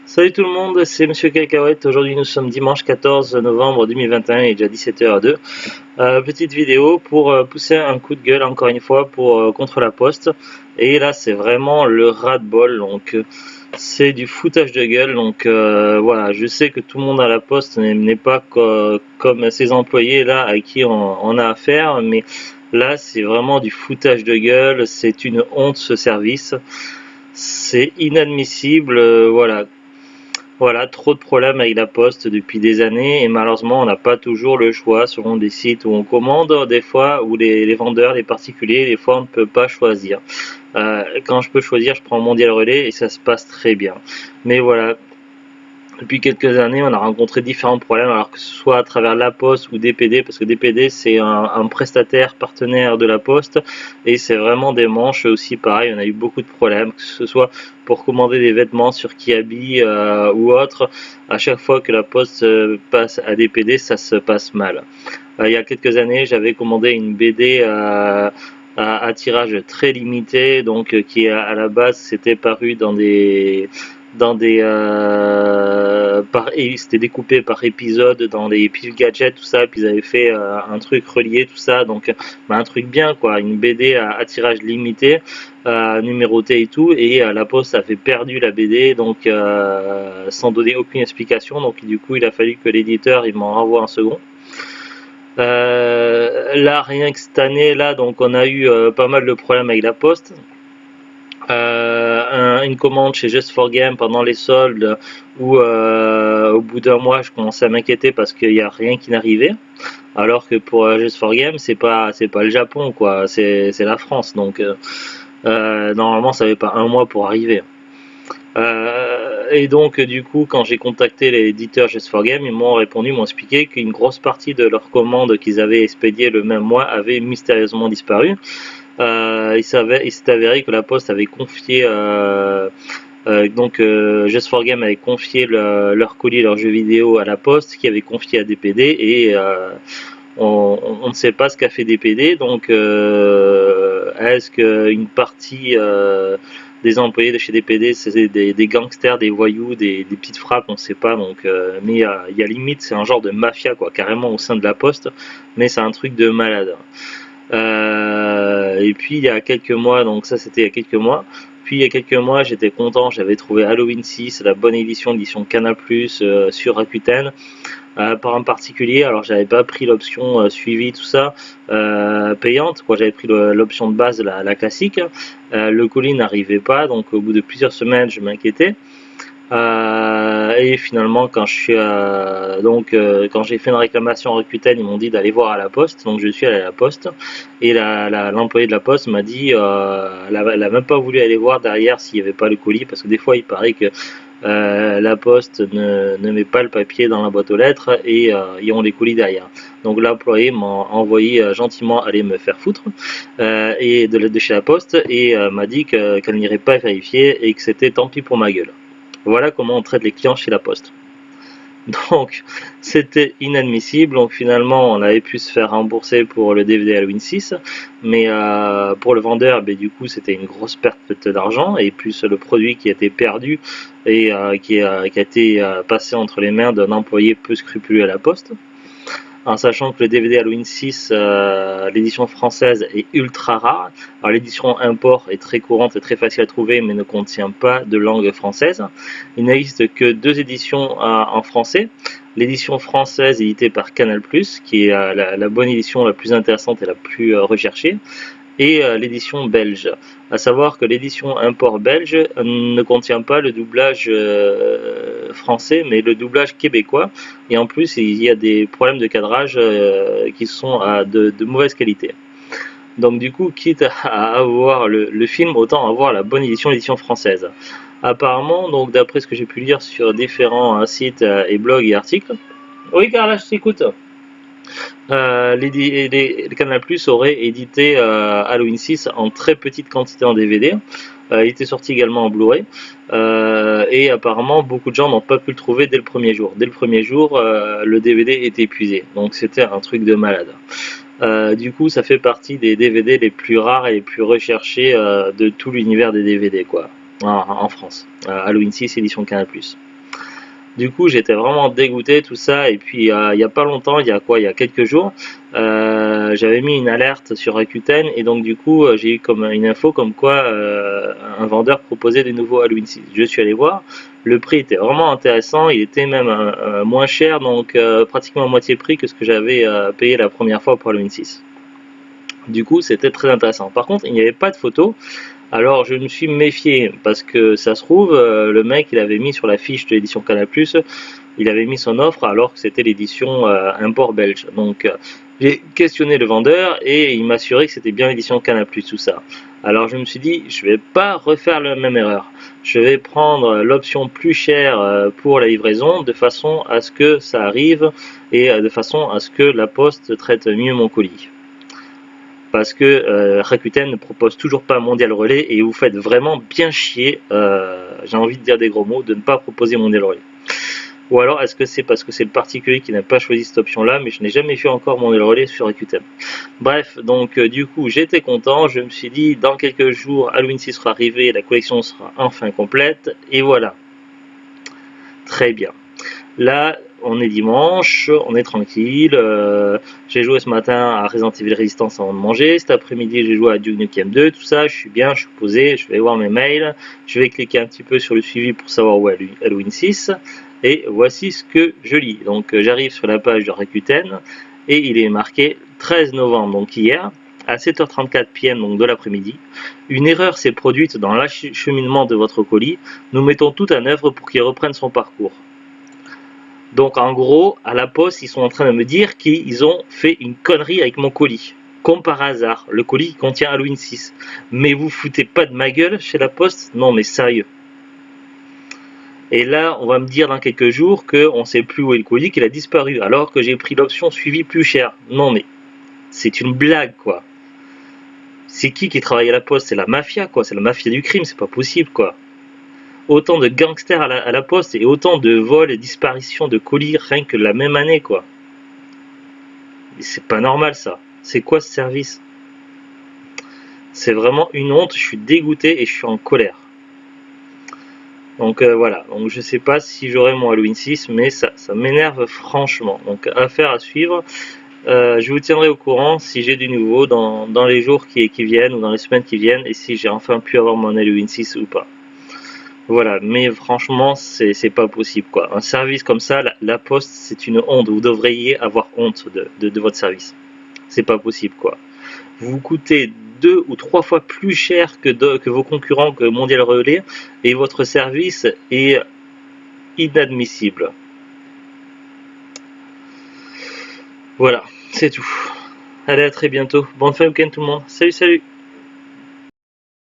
Salut tout le monde, c'est Monsieur Cacahuète. Aujourd'hui nous sommes dimanche 14 novembre 2021 et déjà 17h02. Petite vidéo pour pousser un coup de gueule encore une fois contre la poste. Et là c'est vraiment le ras-de-bol, donc c'est du foutage de gueule. Donc voilà, je sais que tout le monde à la poste n'est pas comme ces employés là à qui on a affaire, mais là c'est vraiment du foutage de gueule, c'est une honte ce service. C'est inadmissible, voilà, trop de problèmes avec la poste depuis des années et malheureusement on n'a pas toujours le choix selon des sites où on commande, des fois où les vendeurs, les particuliers, des fois on ne peut pas choisir. Quand je peux choisir, je prends Mondial Relais et ça se passe très bien. Mais voilà, depuis quelques années, on a rencontré différents problèmes, alors que ce soit à travers la Poste ou DPD, parce que DPD c'est un prestataire partenaire de la Poste, et c'est vraiment des manches aussi pareil, on a eu beaucoup de problèmes, que ce soit pour commander des vêtements sur Kiabi ou autre, à chaque fois que la Poste passe à DPD, ça se passe mal. Il y a quelques années, j'avais commandé une BD à tirage très limité, donc qui à la base s'était paru c'était découpé par épisode dans les piles gadgets, tout ça, puis ils avaient fait un truc relié, tout ça, donc un truc bien quoi, une BD à tirage limité, numéroté et tout, et la Poste avait perdu la BD, donc sans donner aucune explication, donc du coup il a fallu que l'éditeur il m'en renvoie un second. Là rien que cette année là, donc on a eu pas mal de problèmes avec la Poste. Une commande chez Just for Game pendant les soldes où au bout d'un mois je commençais à m'inquiéter parce qu'il n'y a rien qui n'arrivait, alors que pour Just for Game c'est pas le Japon quoi, c'est la France, donc normalement ça n'avait pas un mois pour arriver. Et donc du coup quand j'ai contacté l'éditeur Just for Game, ils m'ont répondu, m'ont expliqué qu'une grosse partie de leurs commandes qu'ils avaient expédiées le même mois avait mystérieusement disparu. Il s'est avéré que la Poste avait confié Just for Game avait confié leur colis, leurs jeux vidéo à la Poste, qui avait confié à DPD, et on ne sait pas ce qu'a fait DPD. Donc est-ce qu'une partie des employés de chez DPD c'est des gangsters, des voyous, des petites frappes, on ne sait pas. Donc mais il y a limite, c'est un genre de mafia quoi, carrément au sein de la Poste, mais c'est un truc de malade. Et puis il y a quelques mois, donc ça c'était il y a quelques mois, puis il y a quelques mois j'étais content, j'avais trouvé Halloween 6, la bonne édition Canal+, sur Rakuten, par un particulier. Alors j'avais pas pris l'option suivi, tout ça, payante quoi, j'avais pris l'option de base, la classique. Le colis n'arrivait pas, donc au bout de plusieurs semaines je m'inquiétais. Et finalement quand quand j'ai fait une réclamation en Rakuten, ils m'ont dit d'aller voir à la Poste, donc je suis allé à la Poste, et l'employé de la Poste m'a dit elle a même pas voulu aller voir derrière s'il n'y avait pas le colis, parce que des fois il paraît que la Poste ne met pas le papier dans la boîte aux lettres et ils ont les colis derrière. Donc l'employé m'a envoyé gentiment aller me faire foutre et de chez la Poste, et m'a dit qu'elle n'irait pas vérifier et que c'était tant pis pour ma gueule. Voilà comment on traite les clients chez la Poste. Donc c'était inadmissible. Donc finalement on avait pu se faire rembourser pour le DVD Halloween 6, mais pour le vendeur, du coup c'était une grosse perte d'argent, et plus le produit qui a été perdu et qui a été passé entre les mains d'un employé peu scrupuleux à la Poste. En sachant que le DVD Halloween 6, l'édition française est ultra rare. Alors l'édition import est très courante et très facile à trouver, mais ne contient pas de langue française. Il n'existe que 2 éditions en français. L'édition française éditée par Canal+, qui est la bonne édition, la plus intéressante et la plus recherchée, et l'édition belge. À savoir que l'édition import belge ne contient pas le doublage français, mais le doublage québécois, et en plus il y a des problèmes de cadrage qui sont de mauvaise qualité. Donc du coup, quitte à avoir le film, autant avoir la bonne édition, l'édition française. Apparemment, donc d'après ce que j'ai pu lire sur différents sites et blogs et articles. Oui Carla, je t'écoute. Les Canal+ aurait édité Halloween 6 en très petite quantité en DVD. Il était sorti également en Blu-ray, et apparemment beaucoup de gens n'ont pas pu le trouver dès le premier jour. Dès le premier jour, le DVD était épuisé, donc c'était un truc de malade. Du coup, ça fait partie des DVD les plus rares et les plus recherchés de tout l'univers des DVD, quoi. en France. Halloween 6 édition Canal+. Du coup, j'étais vraiment dégoûté, tout ça. Et puis, il n'y a pas longtemps, il y a quelques jours, j'avais mis une alerte sur Rakuten. Et donc, du coup, j'ai eu comme une info comme quoi un vendeur proposait des nouveaux Halloween 6. Je suis allé voir. Le prix était vraiment intéressant. Il était même moins cher, donc pratiquement à moitié prix que ce que j'avais payé la première fois pour Halloween 6. Du coup, c'était très intéressant. Par contre, il n'y avait pas de photos. Alors je me suis méfié parce que ça se trouve, le mec il avait mis sur la fiche de l'édition Canal+, il avait mis son offre alors que c'était l'édition import belge. Donc j'ai questionné le vendeur et il m'a assuré que c'était bien l'édition Canal+, tout ça. Alors je me suis dit, je vais pas refaire la même erreur. Je vais prendre l'option plus chère pour la livraison de façon à ce que ça arrive et de façon à ce que la poste traite mieux mon colis. Parce que Rakuten ne propose toujours pas Mondial Relais et vous faites vraiment bien chier, j'ai envie de dire des gros mots, de ne pas proposer Mondial Relais. Ou alors est-ce que c'est parce que c'est le particulier qui n'a pas choisi cette option là, mais je n'ai jamais fait encore Mondial Relais sur Rakuten. Bref, donc du coup j'étais content, je me suis dit dans quelques jours Halloween 6 sera arrivé, la collection sera enfin complète, et voilà. Très bien. Là, on est dimanche, on est tranquille. J'ai joué ce matin à Resident Evil Resistance avant de manger. Cet après-midi, j'ai joué à Duke Nukem 2, tout ça. Je suis bien, je suis posé. Je vais voir mes mails. Je vais cliquer un petit peu sur le suivi pour savoir où est Halloween 6. Et voici ce que je lis. Donc, j'arrive sur la page de Rakuten et il est marqué 13 novembre, donc hier, à 7h34 p.m. donc de l'après-midi. Une erreur s'est produite dans l'acheminement de votre colis. Nous mettons tout en œuvre pour qu'il reprenne son parcours. Donc en gros, à la poste, ils sont en train de me dire qu'ils ont fait une connerie avec mon colis. Comme par hasard, le colis contient Halloween 6. Mais vous foutez pas de ma gueule chez la poste? Non mais sérieux. Et là, on va me dire dans quelques jours qu'on ne sait plus où est le colis, qu'il a disparu, alors que j'ai pris l'option suivi plus cher. Non mais, c'est une blague quoi. C'est qui travaille à la poste? C'est la mafia quoi, c'est la mafia du crime, c'est pas possible quoi. Autant de gangsters à la poste et autant de vols et disparitions de colis rien que la même année quoi. C'est pas normal ça. C'est quoi ce service? C'est vraiment une honte, je suis dégoûté et je suis en colère. Donc voilà, donc je sais pas si j'aurai mon Halloween 6, mais ça m'énerve franchement. Donc affaire à suivre. Je vous tiendrai au courant si j'ai du nouveau dans les jours qui viennent ou dans les semaines qui viennent et si j'ai enfin pu avoir mon Halloween 6 ou pas. Voilà, mais franchement, c'est pas possible quoi. Un service comme ça, la poste, c'est une honte. Vous devriez avoir honte de votre service. C'est pas possible quoi. Vous coûtez 2 ou 3 fois plus cher que vos concurrents que Mondial Relais et votre service est inadmissible. Voilà, c'est tout. Allez, à très bientôt. Bonne fin de week-end tout le monde. Salut, salut!